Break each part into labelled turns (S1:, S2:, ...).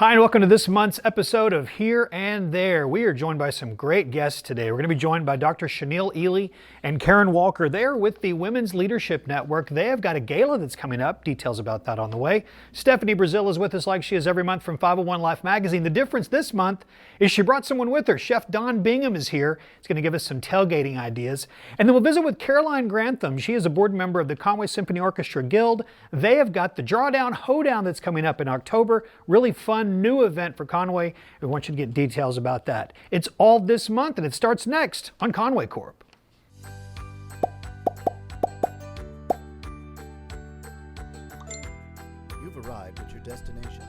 S1: Hi, and welcome to this month's episode of Here and There. We are joined by some great guests today. We're going to be joined by Dr. Chanel Ely and Karen Walker. They're with the Women's Leadership Network. They have got a gala that's coming up. Details about that on the way. Stephanie Brazil is with us like she is every month from 501 Life Magazine. The difference this month is she brought someone with her. Chef Don Bingham is here. He's going to give us some tailgating ideas. And then we'll visit with Caroline Grantham. She is a board member of the Conway Symphony Orchestra Guild. They have got the Drawdown, Hoedown that's coming up in October. Really fun new event for Conway. We want you to get details about that. It's all this month and it starts next on Conway Corp.
S2: You've arrived at your destination.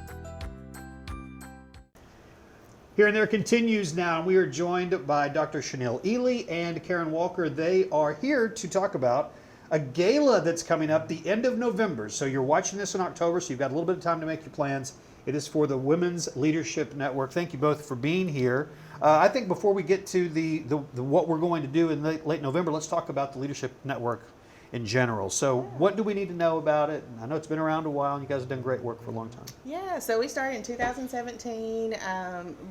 S1: Here and There continues now. We are joined by Dr. Chanel Ely and Karen Walker. They are here to talk about a gala that's coming up the end of November. So you're watching this in October, so you've got a little bit of time to make your plans. It is for the Women's Leadership Network. Thank you both for being here. I think before we get to the what we're going to do in late November, let's talk about the Leadership Network in general. So what do we need to know about it? I know it's been around a while and you guys have done great work for a long time.
S3: Yeah, so we started in 2017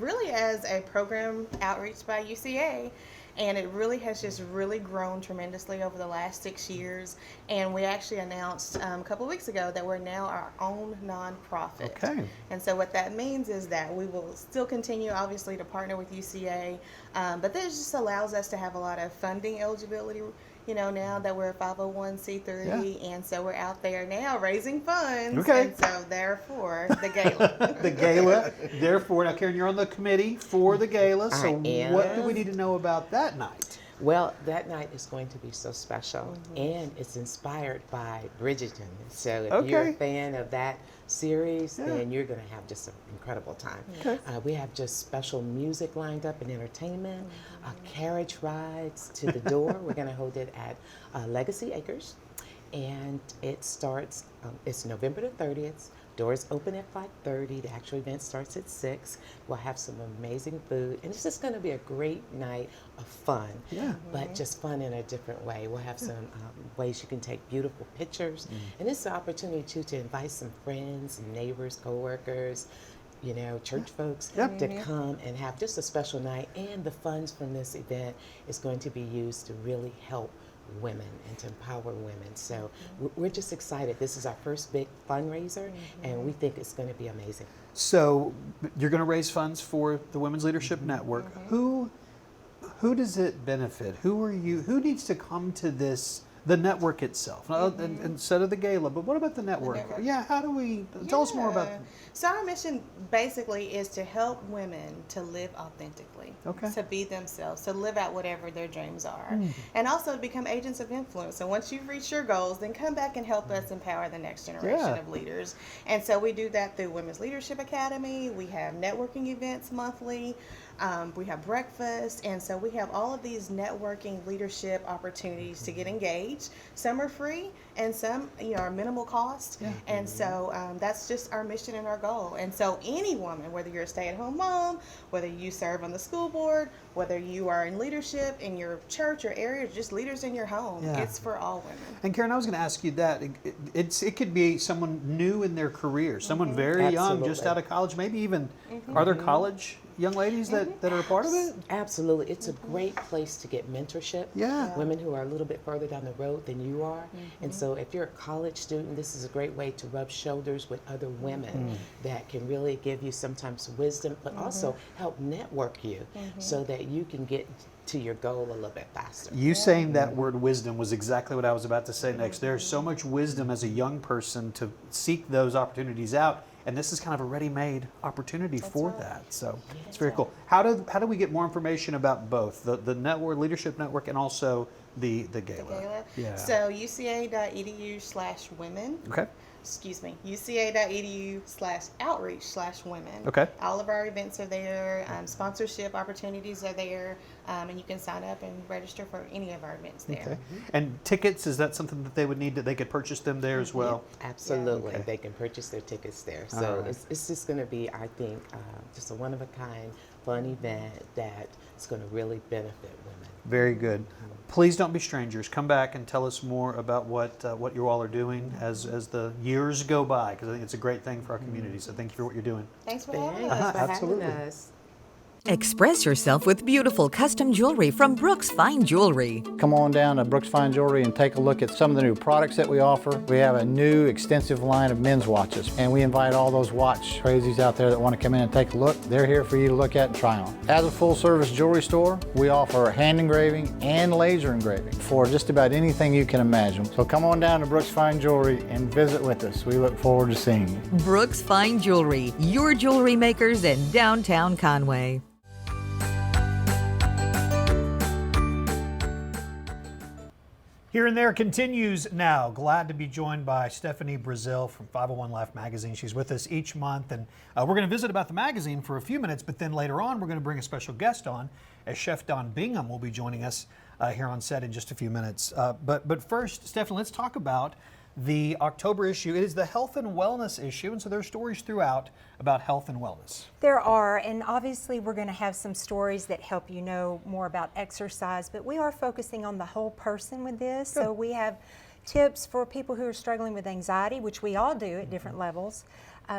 S3: really as a program outreach by UCA. And it really has just really grown tremendously over the last 6 years. And we actually announced a couple of weeks ago that we're now our own nonprofit.
S1: Okay.
S3: And so what that means is that we will still continue, obviously, to partner with UCA. But this just allows us to have a lot of funding eligibility, you know, now that we're a 501c3. Yeah. And so we're out there now raising funds.
S1: Okay.
S3: And so therefore, the gala.
S1: The gala. Therefore, now Karen, you're on the committee for the gala. So
S4: I am.
S1: What do we need to know about that night?
S4: Well, that night is going to be so special, and it's inspired by Bridgerton. So if you're a fan of that series, then you're going to have just an incredible time.
S1: Okay.
S4: We have just special music lined up and entertainment, carriage rides to the door. We're going to hold it at Legacy Acres, and it starts, it's November the 30th. Doors open at 5:30. The actual event starts at 6. We'll have some amazing food, and it's just going to be a great night of fun.
S1: Yeah.
S4: But just fun in a different way. We'll have some ways you can take beautiful pictures, and it's an opportunity too to invite some friends, neighbors, coworkers, you know, church folks to come and have just a special night. And the funds from this event is going to be used to really help women and to empower women. So we're just excited. This is our first big fundraiser, and we think it's going to be amazing.
S1: So you're going to raise funds for the Women's Leadership Network. Who does it benefit? Who needs to come to this? The network itself, instead of the gala, but what about the network? Yeah, how do we, tell us more about that.
S3: So our mission basically is to help women to live authentically, to be themselves, to live out whatever their dreams are, and also to become agents of influence. So once you've reached your goals, then come back and help us empower the next generation of leaders. And so we do that through Women's Leadership Academy. We have networking events monthly. We have breakfast, and so we have all of these networking leadership opportunities to get engaged. Some are free, and some, you know, are minimal cost. Yeah. And so that's just our mission and our goal. And so any woman, whether you're a stay-at-home mom, whether you serve on the school board, whether you are in leadership in your church or area, or just leaders in your home, it's for all women.
S1: And Karen, I was going to ask you that. It could be someone new in their career, someone very young, just out of college, maybe even, are there college young ladies that are a part of it?
S4: Absolutely. It's a great place to get mentorship.
S1: Yeah.
S4: Women who are a little bit further down the road than you are. And so if you're a college student, this is a great way to rub shoulders with other women that can really give you sometimes wisdom, but also help network you so that you can get to your goal a little bit faster.
S1: You saying that word wisdom was exactly what I was about to say next. There's so much wisdom as a young person to seek those opportunities out. And this is kind of a ready-made opportunity for that. So it's very cool. How do we get more information about both the network, Leadership Network, and also the gala?
S3: The gala?
S1: Yeah.
S3: So uca.edu/women.
S1: Okay.
S3: Excuse me, uca.edu/outreach/women.
S1: Okay.
S3: All of our events are there. Sponsorship opportunities are there. and you can sign up and register for any of our events there.
S1: Okay. And tickets, is that something that they would need, that they could purchase them there as well?
S4: Absolutely.
S1: Okay.
S4: They can purchase their tickets there.
S1: All
S4: So
S1: right.
S4: it's just going to be, I think, just a one-of-a-kind, fun event that's going to really benefit women.
S1: Very good. Please don't be strangers. Come back and tell us more about what you all are doing as the years go by, because I think it's a great thing for our community. So thank you for what you're doing.
S3: Thanks for
S4: Thanks
S3: having us.
S4: for
S1: absolutely.
S4: having us.
S5: Express yourself with beautiful custom jewelry from Brooks Fine Jewelry.
S2: Come on down to Brooks Fine Jewelry and take a look at some of the new products that we offer. We have a new extensive line of men's watches, and we invite all those watch crazies out there that want to come in and take a look. They're here for you to look at and try on. As a full-service jewelry store, we offer hand engraving and laser engraving for just about anything you can imagine. So come on down to Brooks Fine Jewelry and visit with us. We look forward to seeing you.
S5: Brooks Fine Jewelry, your jewelry makers in downtown Conway.
S1: Here and There continues now. Glad to be joined by Stephanie Brazil from 501 Life Magazine. She's with us each month, and we're going to visit about the magazine for a few minutes, but then later on we're going to bring a special guest on, as Chef Don Bingham will be joining us here on set in just a few minutes. But first, Stephanie, let's talk about the October issue. It is the health and wellness issue, and so there are stories throughout about health and wellness.
S6: There are, and obviously we're going to have some stories that help you know more about exercise, but we are focusing on the whole person with this. Good. So we have tips for people who are struggling with anxiety, which we all do at different levels,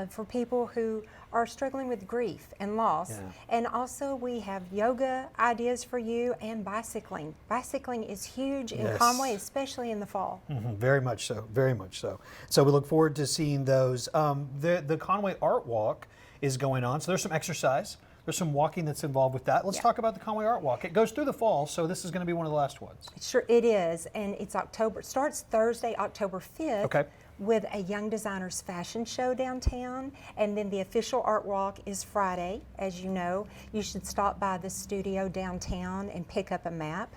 S6: for people who are struggling with grief and loss. And also we have yoga ideas for you, and bicycling. Bicycling is huge in Conway, especially in the fall.
S1: Very much so, very much so. So we look forward to seeing those. The Conway Art Walk is going on, so there's some exercise. There's some walking that's involved with that. Let's talk about the Conway Art Walk. It goes through the fall, so this is going to be one of the last ones.
S6: Sure, it is, and it's October. It starts Thursday, October 5th.
S1: Okay.
S6: With a Young Designers Fashion Show downtown, and then the official art walk is Friday. As you know, you should stop by the studio downtown and pick up a map,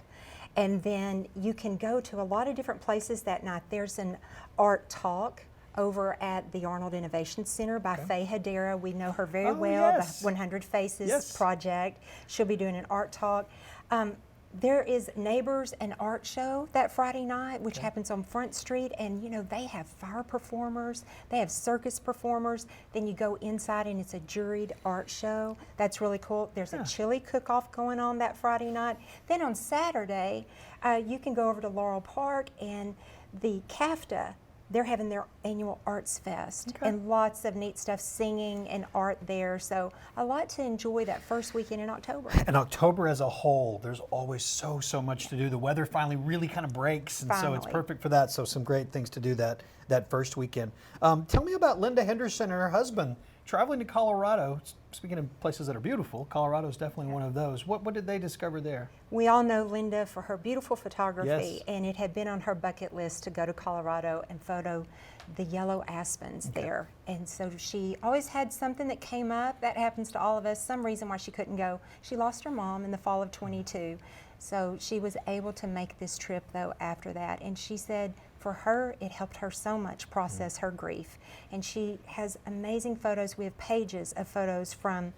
S6: and then you can go to a lot of different places that night. There's an art talk over at the Arnold Innovation Center by Faye Hedera. We know her very well, the 100 Faces project. She'll be doing an art talk. There is Neighbors and Art Show that Friday night, which happens on Front Street, and you know, they have fire performers, they have circus performers, then you go inside and it's a juried art show. That's really cool. There's a chili cook-off going on that Friday night. Then on Saturday, you can go over to Laurel Park, and the CAFTA, they're having their annual Arts Fest, and lots of neat stuff, singing and art there. So a lot to enjoy that first weekend in October.
S1: And October as a whole, there's always so much to do. The weather finally really kind of breaks, and so it's perfect for that. So some great things to do that first weekend. Tell me about Linda Henderson and her husband traveling to Colorado. Speaking of places that are beautiful, Colorado is definitely one of those. What did they discover there?
S6: We all know Linda for her beautiful photography, and it had been on her bucket list to go to Colorado and photo the yellow aspens there. And so she always had something that came up. That happens to all of us, some reason why she couldn't go. She lost her mom in the fall of 22. So she was able to make this trip though after that. And she said for her, it helped her so much process her grief. And she has amazing photos. We have pages of photos from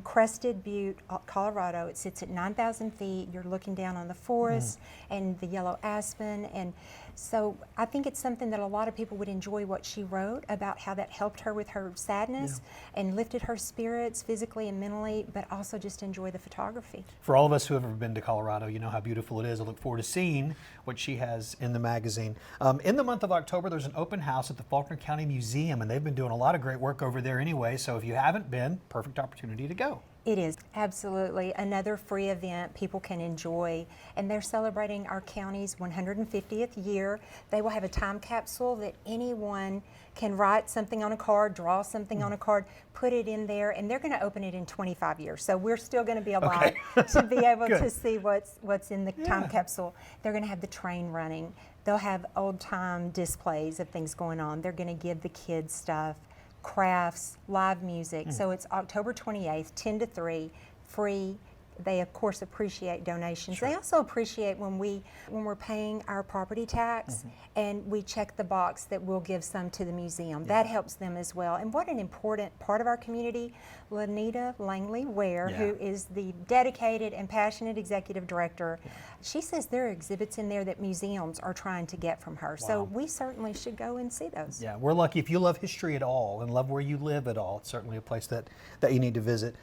S6: Crested Butte, Colorado. It sits at 9,000 feet. You're looking down on the forest and the yellow aspen. And so I think it's something that a lot of people would enjoy what she wrote about how that helped her with her sadness and lifted her spirits physically and mentally, but also just enjoy the photography.
S1: For all of us who have ever been to Colorado, you know how beautiful it is. I look forward to seeing what she has in the magazine. In the month of October, there's an open house at the Faulkner County Museum, and they've been doing a lot of great work over there anyway, so if you haven't been, perfect opportunity to go.
S6: It is, absolutely. Another free event people can enjoy, and they're celebrating our county's 150th year. They will have a time capsule that anyone can write something on a card, draw something on a card, put it in there, and they're going to open it in 25 years. So we're still going to be alive to be able to see what's in the time capsule. They're going to have the train running. They'll have old-time displays of things going on. They're going to give the kids stuff, crafts, live music. So it's October 28th, 10 to 3, free. they of course appreciate donations. They also appreciate when we're paying our property tax and we check the box that we'll give some to the museum. That helps them as well. And what an important part of our community, Lanita Langley-Ware, who is the dedicated and passionate executive director, she says there are exhibits in there that museums are trying to get from her. So we certainly should go and see those.
S1: Yeah, we're lucky. If you love history at all and love where you live at all, it's certainly a place that you need to visit.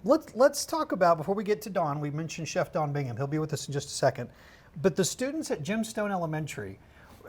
S1: Let's talk about, before we get to Don, we mentioned Chef Don Bingham. He'll be with us in just a second. But the students at Gemstone Elementary,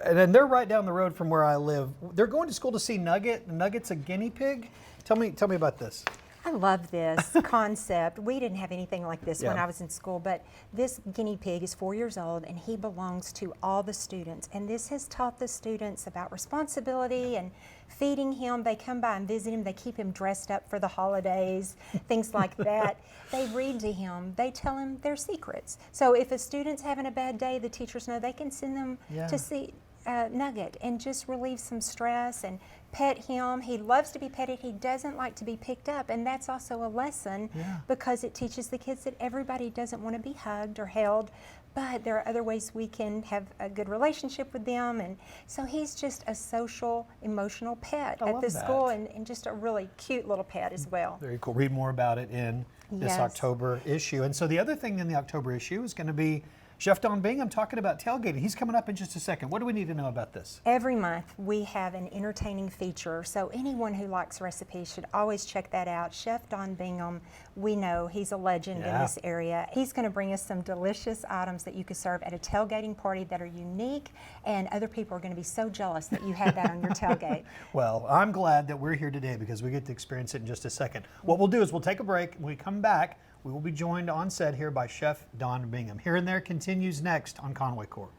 S1: and they're right down the road from where I live, they're going to school to see Nugget. Nugget's a guinea pig. Tell me about this.
S6: I love this concept. We didn't have anything like this when I was in school, but this guinea pig is 4 years old and he belongs to all the students. And this has taught the students about responsibility and feeding him. They come by and visit him. They keep him dressed up for the holidays, things like that. They read to him. They tell him their secrets. So if a student's having a bad day, the teachers know they can send them to see Nugget and just relieve some stress and pet him. He loves to be petted. He doesn't like to be picked up, and that's also a lesson because it teaches the kids that everybody doesn't want to be hugged or held, but there are other ways we can have a good relationship with them. And so he's just a social, emotional pet at the school, and just a really cute little pet as well.
S1: Very cool. Read more about it in this October issue. And so the other thing in the October issue is going to be Chef Don Bingham talking about tailgating. He's coming up in just a second. What do we need to know about this?
S6: Every month we have an entertaining feature, so anyone who likes recipes should always check that out. Chef Don Bingham, we know he's a legend in this area. He's going to bring us some delicious items that you could serve at a tailgating party that are unique, and other people are going to be so jealous that you had that on your tailgate.
S1: Well, I'm glad that we're here today because we get to experience it in just a second. What we'll do is we'll take a break. When we come back, we will be joined on set here by Chef Don Bingham. Here and There continues next on Conway Corp.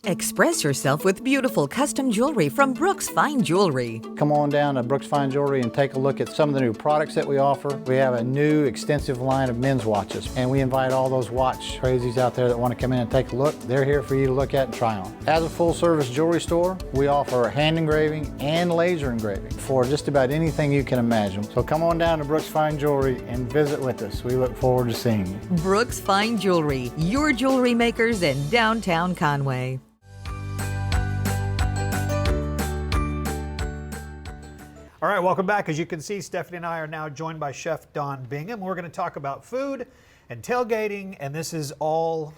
S5: Express yourself with beautiful custom jewelry from Brooks Fine Jewelry.
S2: Come on down to Brooks Fine Jewelry and take a look at some of the new products that we offer. We have a new extensive line of men's watches, and we invite all those watch crazies out there that want to come in and take a look. They're here for you to look at and try on. As a full-service jewelry store, we offer hand engraving and laser engraving for just about anything you can imagine. So come on down to Brooks Fine Jewelry and visit with us. We look forward to seeing you.
S5: Brooks Fine Jewelry, your jewelry makers in downtown Conway.
S1: All right, welcome back. As you can see, Stephanie and I are now joined by Chef Don Bingham. We're going to talk about food and tailgating, and this is all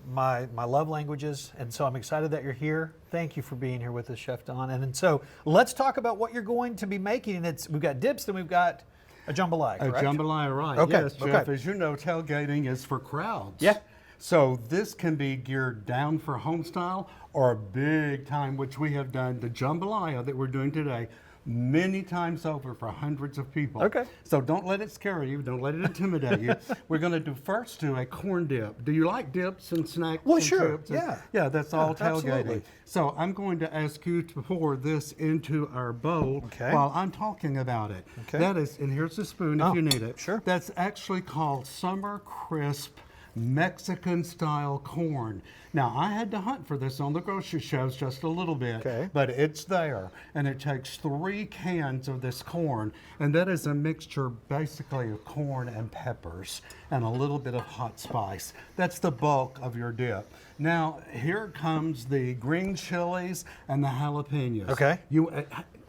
S1: my love languages, and so I'm excited that you're here. Thank you for being here with us, Chef Don. And so let's talk about what you're going to be making. We've got dips, then we've got a jambalaya, correct?
S7: A jambalaya, right.
S1: Okay.
S7: Yes, Jeff, as you know, tailgating is for crowds.
S1: Yeah.
S7: So this can be geared down for home style or a big time, which we have done the jambalaya that we're doing today many times over for hundreds of people.
S1: Okay.
S7: So don't let it scare you. Don't let it intimidate you. We're going to first do a corn dip. Do you like dips and snacks?
S1: Well,
S7: and
S1: sure.
S7: chips?
S1: Yeah.
S7: Yeah, that's all tailgating.
S1: Absolutely.
S7: So I'm going to ask you to pour this into our bowl while I'm talking about it.
S1: Okay.
S7: That is, and here's the spoon if you need it.
S1: Sure.
S7: That's actually called Summer Crisp Mexican style corn. Now, I had to hunt for this on the grocery shelves just a little bit, but it's there. And it takes 3 cans of this corn, and that is a mixture basically of corn and peppers and a little bit of hot spice. That's the bulk of your dip. Now, here comes the green chilies and the jalapenos.
S1: Okay.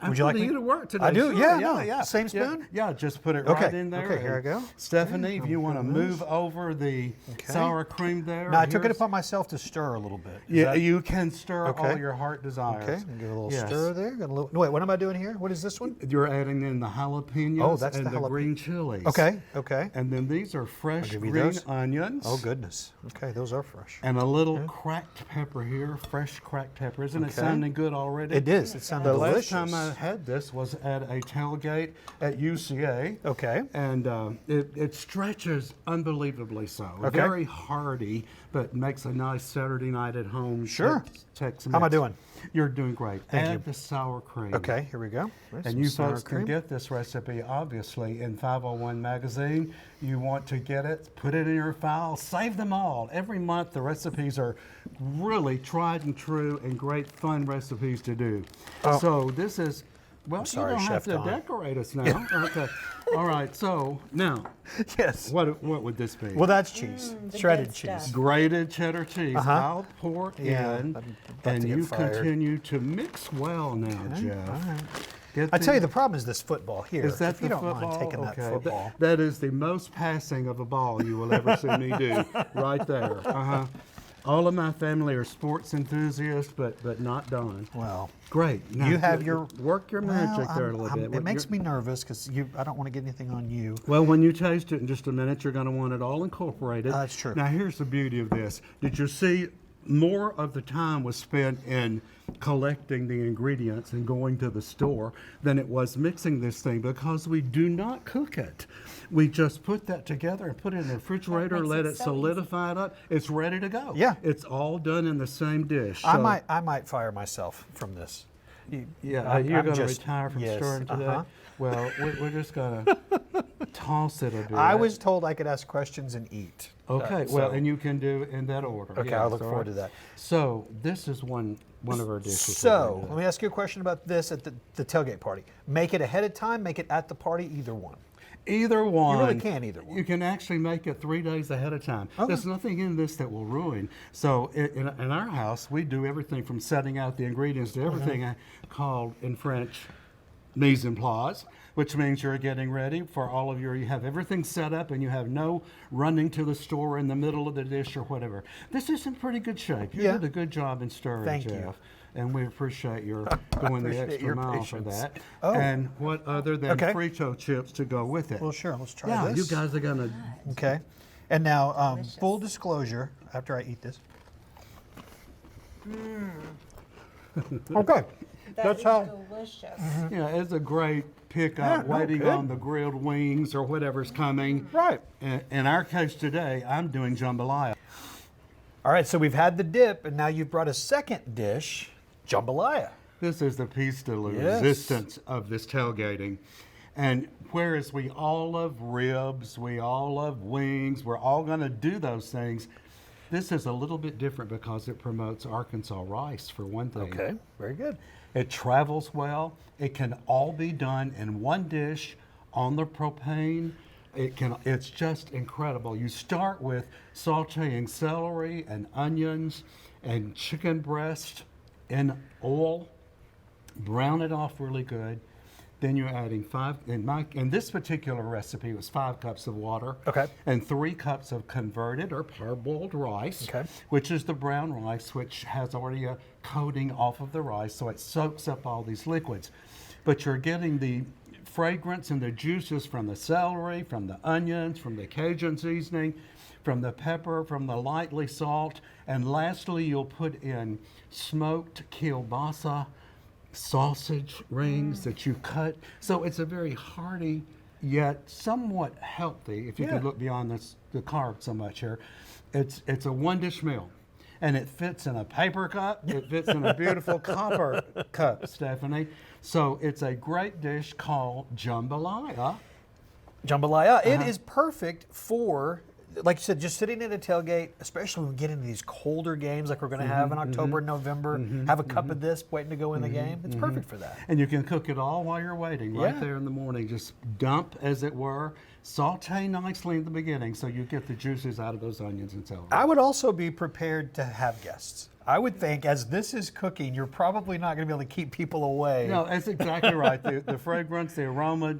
S7: Would you like you to work today?
S1: I do,
S7: Sure,
S1: yeah. Same spoon?
S7: Yeah, just put it right in there.
S1: Okay, here I go.
S7: Stephanie, if you want to move over the sour cream there.
S1: Now, I took it upon myself to stir a little bit.
S7: Yeah, you can stir all your heart desires.
S1: Okay, give it a little stir there. Wait, what am I doing here? What is this one?
S7: You're adding in the jalapenos and the green chilies.
S1: Okay.
S7: And then these are fresh green onions.
S1: Oh, goodness. Okay, those are fresh.
S7: And a little cracked pepper here, fresh cracked pepper. Isn't it sounding good already?
S1: It is. It sounded delicious.
S7: The last time I had this was at a tailgate at UCA.
S1: Okay.
S7: And it stretches unbelievably so.
S1: Okay.
S7: Very hearty, but makes a nice Saturday night at home.
S1: Sure.
S7: Tex-Mex.
S1: How am I doing?
S7: You're doing great.
S1: Thank you.
S7: Add the sour cream.
S1: Okay, here we go.
S7: And you folks can get this recipe, obviously, in 501 magazine. You want to get it, put it in your file, save them all. Every month, the recipes are really tried and true and great fun recipes to do. So this is Well,
S1: sorry,
S7: you don't
S1: Chef
S7: have to
S1: Don.
S7: decorate us now. Okay. All right. So now,
S1: Yes.
S7: what would this be?
S1: Well, that's cheese,
S6: the
S1: shredded
S6: good
S1: cheese.
S6: stuff.
S7: Grated cheddar cheese.
S1: Uh-huh.
S7: I'll pour it
S1: Yeah,
S7: in,
S1: I'm about
S7: and
S1: to get
S7: you
S1: fired.
S7: continue to mix well now, Jeff.
S1: All right.
S7: Get
S1: I tell you, the problem is this football here.
S7: Is that
S1: if you
S7: the
S1: don't
S7: football?
S1: mind taking that
S7: Okay.
S1: football.
S7: That is the most passing of a ball you will ever see me do, right there. All of my family are sports enthusiasts, but not Don.
S1: Well,
S7: Great. Now,
S1: you have your
S7: work your magic
S1: well,
S7: there a little bit.
S1: It makes me nervous because I don't want to get anything on you.
S7: Well, when you taste it in just a minute, you're going to want it all incorporated.
S1: That's true.
S7: Now, here's the beauty of this. Did you see more of the time was spent in collecting the ingredients and going to the store than it was mixing this thing, because we do not cook it. We just put that together and put it in the refrigerator,
S6: makes
S7: let
S6: it
S7: it
S6: so
S7: solidify it up. It's ready to go.
S1: Yeah.
S7: It's all done in the same dish.
S1: I
S7: So-
S1: might fire myself from this.
S7: Yeah, you're going to retire from
S1: yes,
S7: stirring today?
S1: uh-huh.
S7: Well, we're just going to toss it a bit.
S1: I was told I could ask questions and eat.
S7: Okay,
S1: So-
S7: well, and you can do in that order.
S1: Okay,
S7: yes,
S1: I look
S7: all
S1: forward
S7: right.
S1: to that.
S7: So this is one of our dishes.
S1: So, let me ask you a question about this at the tailgate party. Make it ahead of time, make it at the party, either one.
S7: Either one.
S1: You really can either one.
S7: You can actually make it 3 days ahead of time.
S1: Okay.
S7: There's nothing in this that will ruin. So in our house, we do everything from setting out the ingredients to everything called in French mise en place, which means you're getting ready for all of you have everything set up and you have no running to the store in the middle of the dish or whatever. This is in pretty good shape. You
S1: Yeah.
S7: did a good job in stirring,
S1: Thank
S7: Jeff.
S1: you.
S7: And we appreciate your going the
S1: appreciate
S7: extra
S1: your
S7: mile
S1: patience.
S7: for that.
S1: Oh.
S7: And what other than
S1: Okay.
S7: Frito chips to go with it?
S1: Well, sure, let's try
S7: Yeah,
S1: this.
S7: you guys are gonna.
S1: Okay. And now, full disclosure, after I eat this. Okay. That's how.
S6: delicious.
S7: Yeah, it's a great pickup,
S1: Yeah, no,
S7: waiting
S1: good.
S7: on the grilled wings or whatever's coming.
S1: Right.
S7: In our case today, I'm doing jambalaya.
S1: All right, so we've had the dip, and now you've brought a second dish, jambalaya.
S7: This is the piece de
S1: Yes.
S7: resistance of this tailgating. And whereas we all love ribs, we all love wings, we're all going to do those things, this is a little bit different because it promotes Arkansas rice, for one thing.
S1: Okay, very good.
S7: It travels well. It can all be done in one dish on the propane. It's just incredible. You start with sauteing celery and onions and chicken breast in oil, brown it off really good. Then you're adding in this particular recipe, it was 5 cups of water.
S1: Okay.
S7: And 3 cups of converted or parboiled rice,
S1: Okay.
S7: which is the brown rice, which has already a coating off of the rice, so it soaks up all these liquids. But you're getting the fragrance and the juices from the celery, from the onions, from the Cajun seasoning, from the pepper, from the lightly salt, and lastly you'll put in smoked kielbasa sausage rings that you cut. So it's a very hearty yet somewhat healthy, if you
S1: Yeah.
S7: could look beyond the carbs so much here. It's a one dish meal. And it fits in a paper cup. It fits in a beautiful copper cup, Stephanie. So it's a great dish called jambalaya.
S1: Jambalaya. It is perfect for, like you said, just sitting at a tailgate, especially when we get into these colder games like we're going to have in October and November. Have a cup of this waiting to go in the game. It's perfect for that.
S7: And you can cook it all while you're waiting, right
S1: Yeah.
S7: there in the morning. Just dump, as it were, saute nicely in the beginning so you get the juices out of those onions and celery.
S1: I would also be prepared to have guests. I would think as this is cooking, you're probably not going to be able to keep people away.
S7: No, that's exactly right. The fragrance, the aroma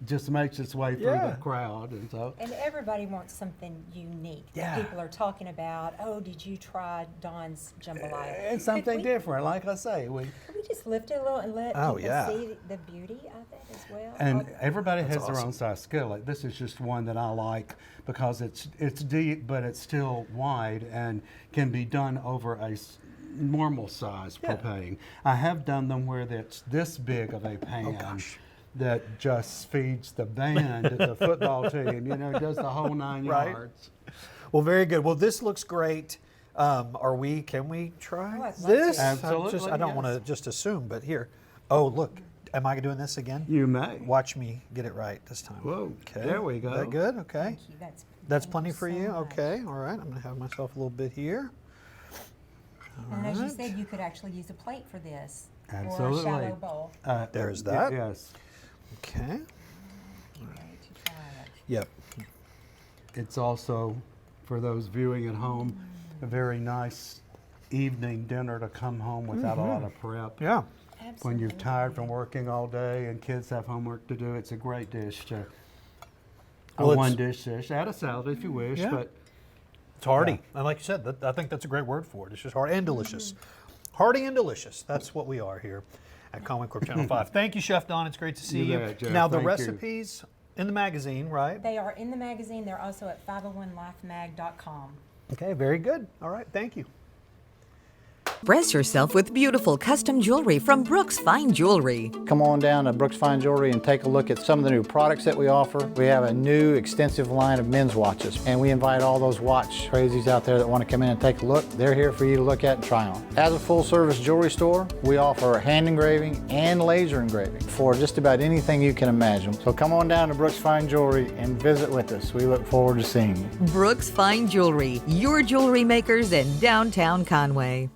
S7: just makes its way through
S1: Yeah.
S7: the crowd. And so,
S6: And everybody wants something unique
S1: Yeah.
S6: that people are talking about. Oh, did you try Don's jambalaya?
S7: it's something
S6: Could
S7: different, like I say.
S6: we just lift it a little and let
S1: Oh,
S6: people
S1: yeah.
S6: see the beauty of it as well?
S7: And
S6: Oh,
S7: everybody has their
S1: awesome.
S7: own size skillet. This is just one that I like because it's deep, but it's still wide and can be done over a normal size propane. I have done them where it's this big of a pan that just feeds the band at the football team. You know, does the whole 9
S1: Right.
S7: yards.
S1: Well, very good. Well, this looks great. Can we try
S6: Oh, I'd love to.
S1: this?
S7: Absolutely,
S1: I don't want to
S7: yes.
S1: just assume, but here. Oh, look. Am I doing this again?
S7: You may.
S1: Watch me get it right this time.
S7: Whoa,
S1: Okay.
S7: there we go.
S1: Is that good? Okay.
S6: thank you.
S1: That's
S6: thank
S1: plenty for
S6: so
S1: you?
S6: much.
S1: Okay. All right. I'm going to have myself a little bit here.
S6: And as you
S1: Alright.
S6: said, you could actually use a plate for this.
S7: Absolutely.
S6: Or a shallow bowl.
S1: There's that.
S7: Yes.
S1: Okay. Yep.
S7: It's also, for those viewing at home, a very nice evening dinner to come home without a lot of prep.
S1: Yeah.
S7: When you're tired from working all day and kids have homework to do, it's a great dish to
S1: Well,
S7: a one-dish dish. Add a salad if you wish,
S1: Yeah.
S7: but
S1: It's hearty. And like you said, I think that's a great word for it. It's just hearty and delicious. Hearty and delicious. That's what we are here at Conway Corp Channel 5. Thank you, Chef Don. It's great to see
S7: You
S1: you.
S7: bet, Jeff.
S1: Now, the
S7: Thank you.
S1: recipes in the magazine, right?
S6: They are in the magazine. They're also at 501lifemag.com.
S1: Okay, very good. All right, thank you.
S5: Dress yourself with beautiful custom jewelry from Brooks Fine Jewelry.
S2: Come on down to Brooks Fine Jewelry and take a look at some of the new products that we offer. We have a new extensive line of men's watches, and we invite all those watch crazies out there that want to come in and take a look. They're here for you to look at and try on. As a full-service jewelry store, we offer hand engraving and laser engraving for just about anything you can imagine. So come on down to Brooks Fine Jewelry and visit with us. We look forward to seeing you.
S5: Brooks Fine Jewelry, your jewelry makers in downtown Conway.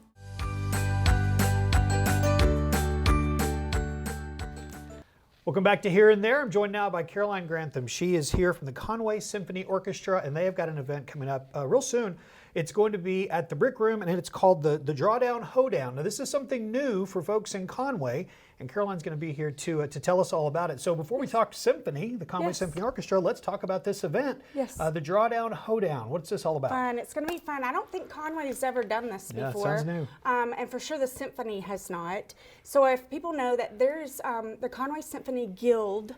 S1: Welcome back to Here and There. I'm joined now by Caroline Grantham. She is here from the Conway Symphony Orchestra, and they have got an event coming up real soon. It's going to be at the Brick Room, and it's called the Drawdown, Hoedown. Now, this is something new for folks in Conway, and Caroline's going to be here to tell us all about it. So before we talk symphony, the Conway Symphony Orchestra, let's talk about this event.
S8: Yes.
S1: The Drawdown, Hoedown. What's this all about?
S8: Fun. It's going to be fun. I don't think Conway's ever done this
S1: Yeah,
S8: before.
S1: sounds new.
S8: And for sure the symphony has not. So if people know that there's the Conway Symphony Guild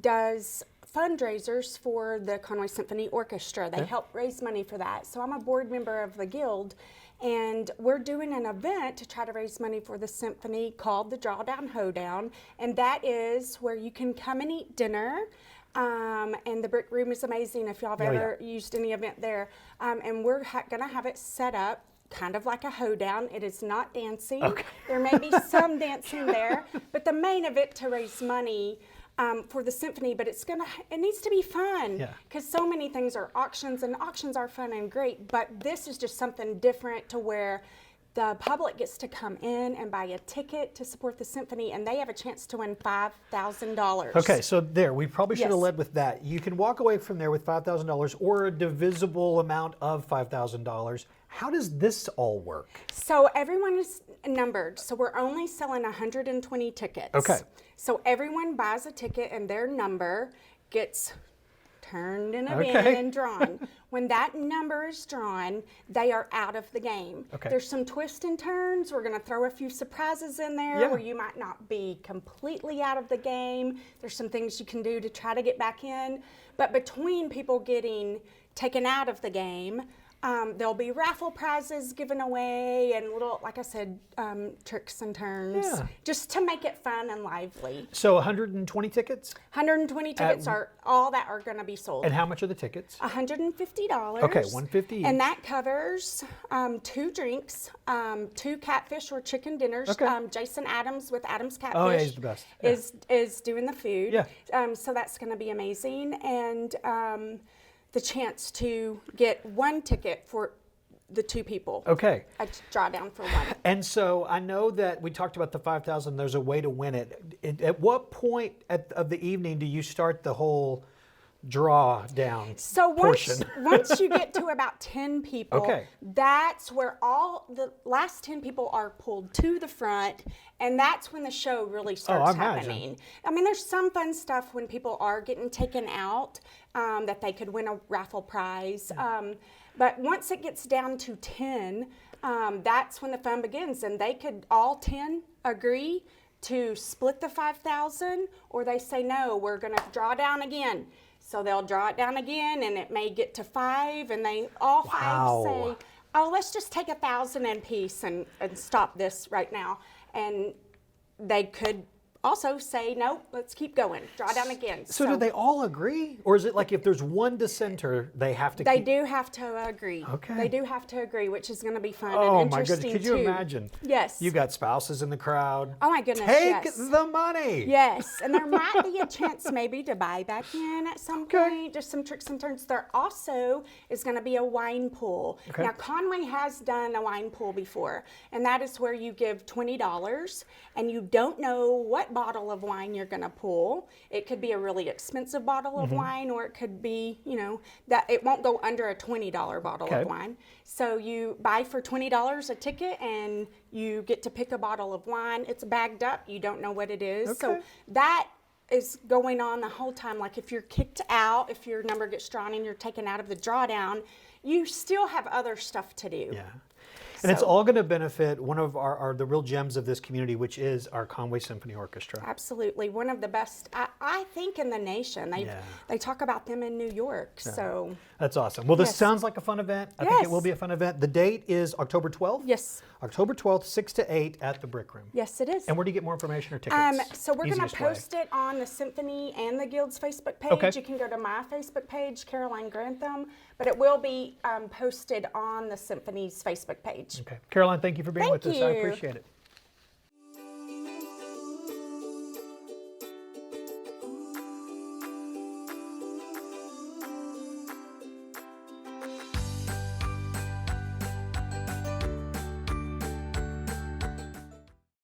S8: does fundraisers for the Conway Symphony Orchestra. They help raise money for that. So I'm a board member of the Guild, and we're doing an event to try to raise money for the symphony called the Drawdown Hoedown, and that is where you can come and eat dinner. And the Brick Room is amazing if y'all have ever used any event there. And we're going to have it set up kind of like a hoedown. It is not dancing.
S1: Okay.
S8: There may be some dancing there, but the main of it to raise money for the symphony, but it needs to be fun because so many things are auctions, and auctions are fun and great, but this is just something different to where the public gets to come in and buy a ticket to support the symphony, and they have a chance to win $5,000.
S1: Okay, so there, we probably should have
S8: Yes.
S1: led with that. You can walk away from there with $5,000 or a divisible amount of $5,000. How does this all work?
S8: So everyone is numbered. So we're only selling 120 tickets.
S1: Okay.
S8: So everyone buys a ticket and their number gets turned in a bin
S1: Okay.
S8: and drawn. When that number is drawn, they are out of the game.
S1: Okay.
S8: There's some twists and turns. We're going to throw a few surprises in there
S1: Yeah.
S8: where you might not be completely out of the game. There's some things you can do to try to get back in. But between people getting taken out of the game, there'll be raffle prizes given away and little, like I said, tricks and turns,
S1: Yeah.
S8: just to make it fun and lively.
S1: So 120 tickets?
S8: 120 tickets are all that are going to be sold.
S1: And how much are the tickets?
S8: $150.
S1: Okay, $150
S8: And
S1: each.
S8: that covers 2 drinks, 2 catfish or chicken dinners.
S1: Okay.
S8: Jason Adams with Adams Catfish
S1: Oh, yeah, he's the best. Yeah.
S8: is doing the food.
S1: Yeah.
S8: So that's going to be amazing. And the chance to get 1 ticket for the 2 people.
S1: Okay.
S8: A drawdown for 1.
S1: And so I know that we talked about the 5,000. There's a way to win it. At what point of the evening do you start the whole drawdown
S8: So
S1: portion?
S8: once you get to about 10 people,
S1: Okay.
S8: that's where all the last 10 people are pulled to the front, and that's when the show really starts
S1: I imagine.
S8: happening. I mean, there's some fun stuff when people are getting taken out that they could win a raffle prize. But once it gets down to 10, that's when the fun begins, and they could all 10 agree to split the 5,000, or they say, no, we're going to draw down again. So they'll draw it down again, and it may get to 5, and they all 5 say, oh, let's just take 1,000 in piece and stop this right now. And they could also say, no, let's keep going, draw down again.
S1: So do they all agree? Or is it like if there's one dissenter, they have to
S8: They do have to agree.
S1: Okay.
S8: They do have to agree, which is going to be fun
S1: Oh
S8: and
S1: my
S8: interesting
S1: goodness, could you
S8: too.
S1: imagine?
S8: Yes.
S1: You got spouses in the crowd.
S8: Oh my goodness,
S1: Take
S8: yes.
S1: the money.
S8: Yes, and there might be a chance maybe to buy back in at some point, just some tricks and turns. There also is going to be a wine pool.
S1: Okay.
S8: Now, Conway has done a wine pool before, and that is where you give $20 and you don't know what bottle of wine you're going to pull. It could be a really expensive bottle of wine, or it could be, you know, that it won't go under a $20 bottle of wine. So you buy for $20 a ticket and you get to pick a bottle of wine. It's bagged up. You don't know what it is. So that is going on the whole time. Like if you're kicked out, if your number gets drawn and you're taken out of the drawdown, you still have other stuff to do.
S1: Yeah. And it's all going to benefit one of the real gems of this community, which is our Conway Symphony Orchestra.
S8: Absolutely. One of the best, I think, in the nation. They talk about them in New York. So
S1: that's awesome. Well, this sounds like a fun event. I think it will be a fun event. The date is October 12th?
S8: Yes.
S1: October 12th, 6 to 8 at the Brick Room.
S8: Yes, it is.
S1: And where do you get more information or tickets?
S8: So we're going to
S1: Easiest way.
S8: post it on the Symphony and the Guild's Facebook page.
S1: Okay.
S8: You can go to my Facebook page, Caroline Grantham, but it will be posted on the Symphony's Facebook page.
S1: Okay. Caroline, thank you for being with us. I appreciate it.